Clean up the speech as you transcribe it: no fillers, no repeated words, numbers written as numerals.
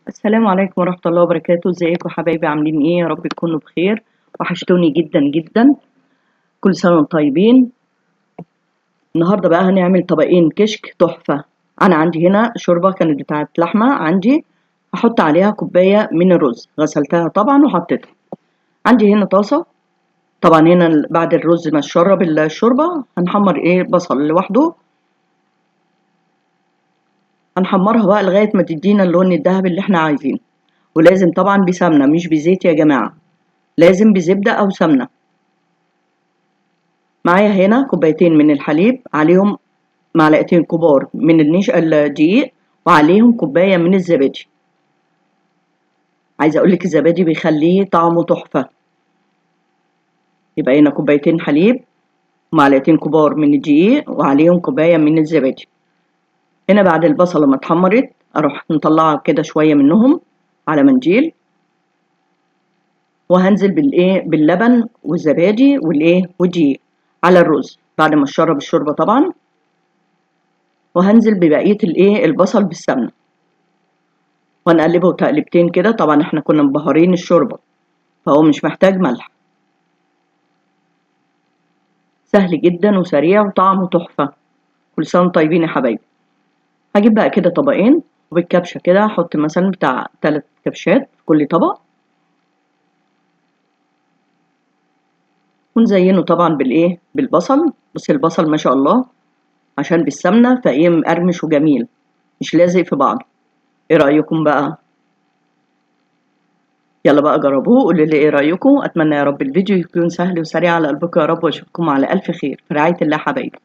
السلام عليكم ورحمة الله وبركاته. ازيكم حبايبي؟ عاملين ايه؟ يا رب تكونوا بخير. وحشتوني جدا جدا. كل سنة وانتم طيبين. النهاردة بقى هنعمل طبقين كشك تحفة. انا عندي هنا شوربة كانت بتاعت لحمة عندي، هحط عليها كوباية من الرز، غسلتها طبعا وحطيتها. عندي هنا طاسة. طبعا هنا بعد الرز ما شرب الشوربة هنحمر ايه بصل لوحده. هنحمرها بقى لغاية ما تدينا اللون الذهبي اللي احنا عايزينه. ولازم طبعا بسمنة مش بزيت يا جماعة، لازم بزبدة أو سمنة. معايا هنا كوبايتين من الحليب، عليهم معلقتين كبار من الدقيق، وعليهم كوباية من الزبادي. عايزة أقولك الزبادي بيخليه طعمه تحفة. يبقى هنا كوبايتين حليب ومعلقتين كبار من الدقيق وعليهم كوباية من الزبادي. هنا بعد البصلة ما اتحمرت أروح مطلعة كده شوية منهم على منديل، وهنزل باللبن والزبادي والدقيق على الرز بعد ما اشرب الشوربة طبعا. وهنزل ببقية البصل بالسمنة، وهنقلبه تقلبتين كده. طبعا احنا كنا مبهرين الشوربة فهو مش محتاج ملح. سهل جدا وسريع وطعمه تحفة. كل سنة وانتم طيبين يا حبايبي. هجيب بقى كده طبقين، وبالكبشة كده هحط مثلا بتاع 3 كبشات في كل طبق، ونزينه طبعا بالبصل. بس البصل ما شاء الله عشان بالسمنة فايه مقرمش وجميل، مش لازق في بعض. ايه رأيكم بقى؟ يلا بقى جربوه قولوا لي ايه رأيكم. اتمنى يا رب الفيديو يكون سهل وسريع على قلبكم يا رب، واشوفكم على الف خير في رعاية الله حبايبي.